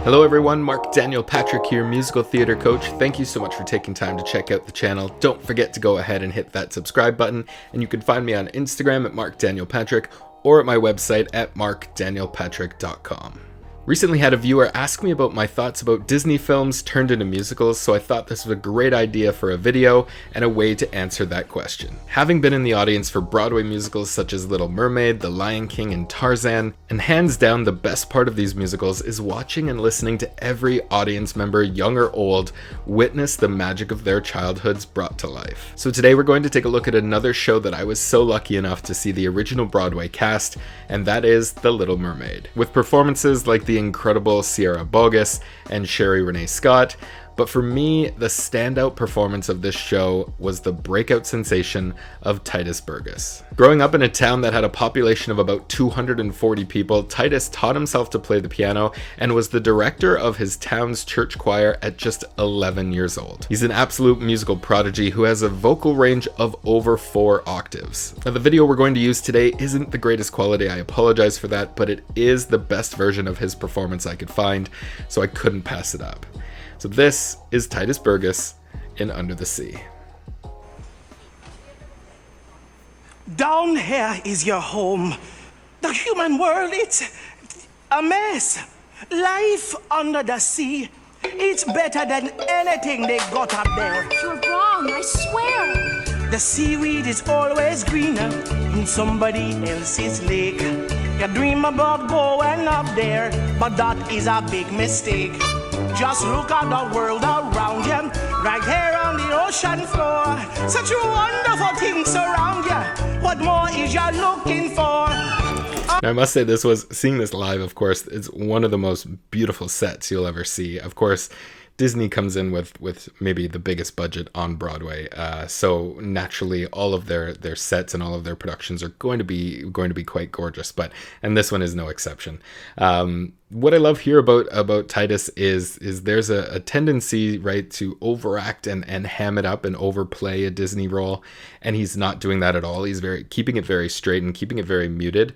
Hello everyone, Marc Daniel Patrick here, musical theater coach. Thank you so much for taking time to check out the channel. Don't forget to go ahead and hit that subscribe button, and you can find me on Instagram at Marc Daniel Patrick or at my website at marcdanielpatrick.com. Recently had a viewer ask me about my thoughts about Disney films turned into musicals, so I thought this was a great idea for a video and a way to answer that question. Having been in the audience for Broadway musicals such as Little Mermaid, The Lion King, and Tarzan, and hands down the best part of these musicals is watching and listening to every audience member, young or old, witness the magic of their childhoods brought to life. So today we're going to take a look at another show that I was so lucky enough to see the original Broadway cast, and that is The Little Mermaid. With performances like the incredible Tituss Burgess and Sherry Renee Scott, but for me, the standout performance of this show was the breakout sensation of Tituss Burgess. Growing up in a town that had a population of about 240 people, Tituss taught himself to play the piano and was the director of his town's church choir at just 11 years old. He's an absolute musical prodigy who has a vocal range of over 4 octaves. Now, the video we're going to use today isn't the greatest quality, I apologize for that, but it is the best version of his performance I could find, so I couldn't pass it up. So this is Tituss Burgess in Under the Sea. Down here is your home. The human world, it's a mess. Life under the sea, it's better than anything they got up there. You're wrong, I swear. The seaweed is always greener in somebody else's lake. You dream about going up there, but that is a big mistake. Just look at the world around you, right here on the ocean floor. Such wonderful things around you. What more is you looking for? Now, I must say seeing this live, of course, it's one of the most beautiful sets you'll ever see. Of course, Disney comes in with maybe the biggest budget on Broadway, so naturally all of their sets and all of their productions are going to be quite gorgeous. And this one is no exception. What I love here about Tituss is there's a tendency, right, to overact and ham it up and overplay a Disney role, and he's not doing that at all. He's keeping it very straight and keeping it very muted.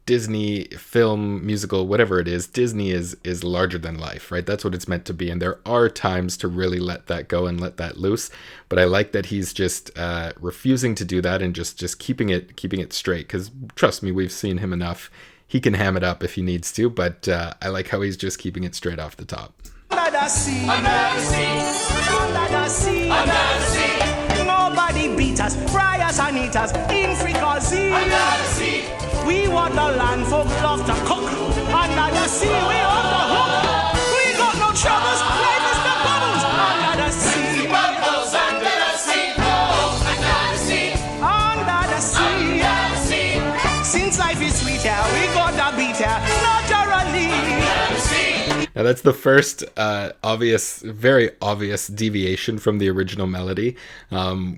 Disney film, musical, whatever it is, Disney is larger than life, right? That's what it's meant to be. And there are times to really let that go and let that loose. But I like that he's just refusing to do that and just keeping it straight. Because trust me, we've seen him enough. He can ham it up if he needs to, but I like how he's just keeping it straight off the top. Under the sea, under the sea, under the sea, under the sea. Nobody beat us, fry us and eat us in fricassee. Under the sea. We want the land folk love to cook. Under the sea, we on the hook. We got no troubles, life is the bubbles. Under the sea, bubbles under the sea, oh, under the sea, under the sea, under the sea. Since life is sweet, yeah, we got the beat, yeah, naturally. Under the sea. Now that's the first very obvious deviation from the original melody,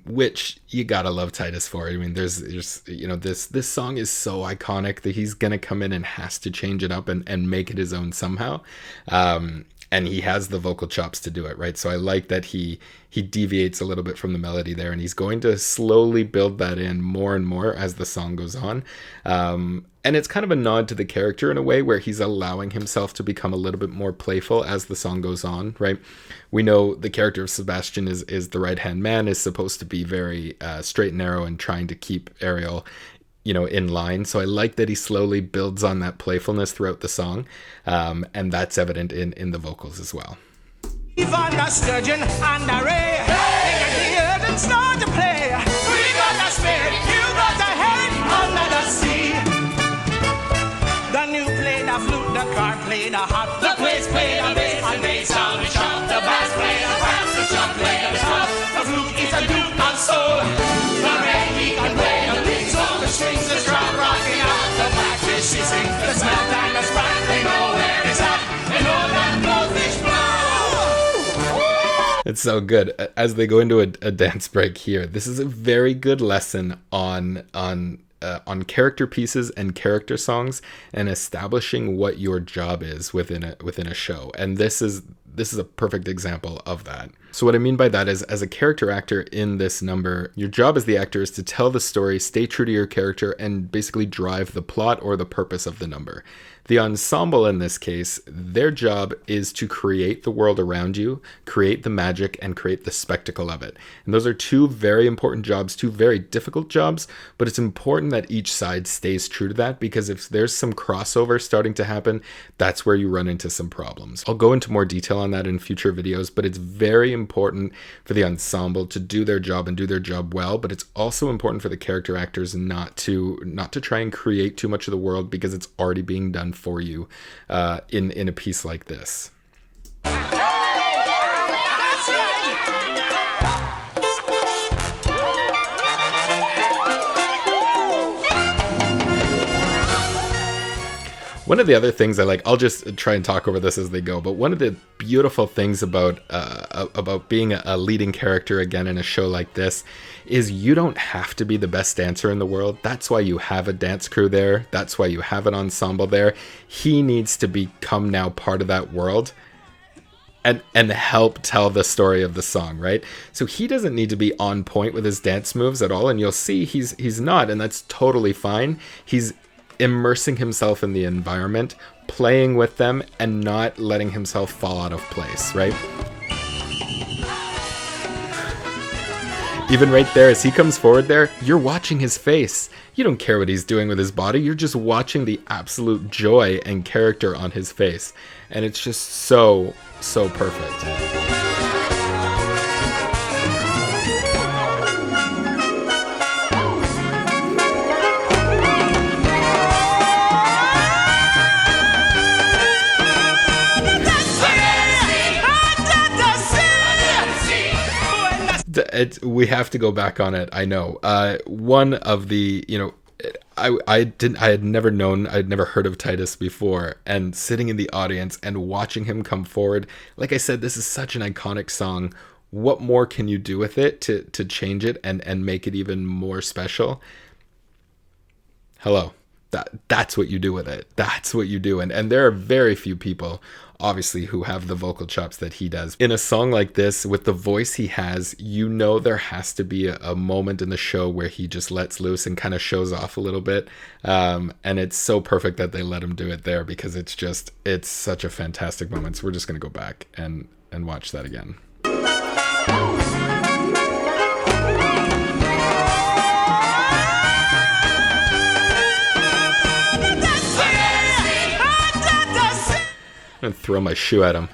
which you gotta love Tituss for. I mean, there's this song is so iconic that he's gonna come in and has to change it up and make it his own somehow. And he has the vocal chops to do it, right? So I like that he deviates a little bit from the melody there, and he's going to slowly build that in more and more as the song goes on. And it's kind of a nod to the character in a way where he's allowing himself to become a little bit more playful as the song goes on, right? We know the character of Sebastian is the right-hand man, is supposed to be very straight and narrow and trying to keep Ariel in line. So I like that he slowly builds on that playfulness throughout the song. And that's evident in the vocals as well. Even the sturgeon and the ray, hey! They can start to play. We got the spirit, you got the head under the sea. The new play the flute, the car play the harp, the plates play the bass, and they sound the sharp. The bass play the brass, the chop play the top. The flute is a duke and soul. The red he can play the big song, the strings the drum rocking out. The blackfish she sings, the smelt and the sprite. They know where it's at, they know that goldfish blow. It's so good. As they go into a dance break here, this is a very good lesson on character pieces and character songs and establishing what your job is within a show. And this is this is a perfect example of that. So what I mean by that is, as a character actor in this number, your job as the actor is to tell the story, stay true to your character, and basically drive the plot or the purpose of the number. The ensemble in this case, their job is to create the world around you, create the magic, and create the spectacle of it. And those are two very important jobs, two very difficult jobs, but it's important that each side stays true to that, because if there's some crossover starting to happen, that's where you run into some problems. I'll go into more detail on that in future videos, but it's very important for the ensemble to do their job and do their job well, but it's also important for the character actors not to try and create too much of the world, because it's already being done for you in a piece like this. One of the other things I like, I'll just try and talk over this as they go, but one of the beautiful things about being a leading character again in a show like this is you don't have to be the best dancer in the world. That's why you have a dance crew there. That's why you have an ensemble there. He needs to become now part of that world and help tell the story of the song, right? So he doesn't need to be on point with his dance moves at all, and you'll see he's not, and that's totally fine. He's immersing himself in the environment, playing with them, and not letting himself fall out of place, right? Even right there, as he comes forward there, you're watching his face. You don't care what he's doing with his body. You're just watching the absolute joy and character on his face. And it's just so, so perfect. We have to go back on it. I know. One of the, I had never heard of Tituss before, and sitting in the audience and watching him come forward. Like I said, this is such an iconic song. What more can you do with it to change it and make it even more special? Hello. That's what you do with it. That's what you do. And there are very few people, obviously, who have the vocal chops that he does. In a song like this, with the voice he has, there has to be a moment in the show where he just lets loose and kind of shows off a little bit. And it's so perfect that they let him do it there, because it's such a fantastic moment. So we're just going to go back and watch that again. I'm gonna throw my shoe at him.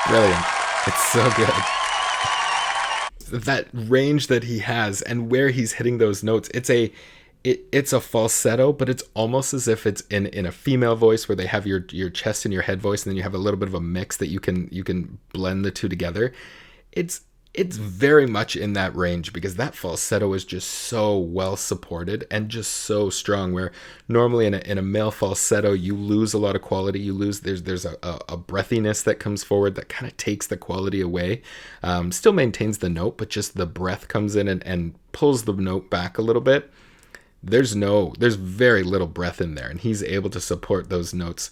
Brilliant. It's so good. That range that he has and where he's hitting those notes, it's a falsetto, but it's almost as if it's in a female voice, where they have your chest and your head voice, and then you have a little bit of a mix that you can blend the two together. It's very much in that range, because that falsetto is just so well supported and just so strong, where normally in a male falsetto you lose a lot of quality. There's a breathiness that comes forward that kind of takes the quality away. Still maintains the note, but just the breath comes in and pulls the note back a little bit. There's very little breath in there, and he's able to support those notes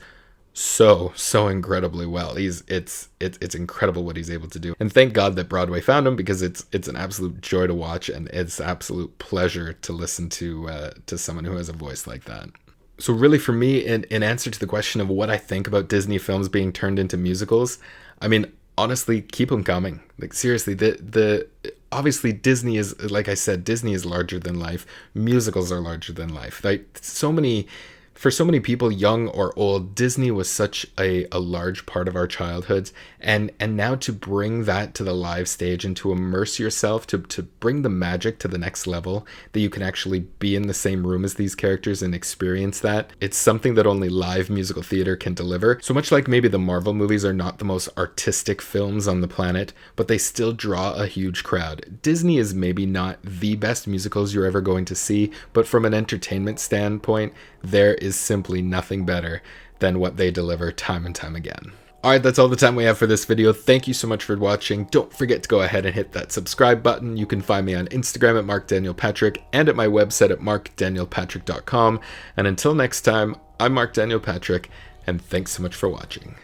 so incredibly well. It's incredible what he's able to do, and thank God that Broadway found him, because it's an absolute joy to watch, and it's an absolute pleasure to listen to someone who has a voice like that. So really, for me, in answer to the question of what I think about Disney films being turned into musicals, I mean, honestly, keep them coming. Like, seriously, obviously Disney is, like I said, Disney is larger than life. Musicals are larger than life. Like, so many For so many people, young or old, Disney was such a large part of our childhoods, and now to bring that to the live stage and to immerse yourself, to bring the magic to the next level, that you can actually be in the same room as these characters and experience that, it's something that only live musical theater can deliver. So much like maybe the Marvel movies are not the most artistic films on the planet, but they still draw a huge crowd. Disney is maybe not the best musicals you're ever going to see, but from an entertainment standpoint, there is simply nothing better than what they deliver time and time again. Alright, that's all the time we have for this video. Thank you so much for watching. Don't forget to go ahead and hit that subscribe button. You can find me on Instagram at Marc Daniel Patrick and at my website at marcdanielpatrick.com. And until next time, I'm Marc Daniel Patrick, and thanks so much for watching.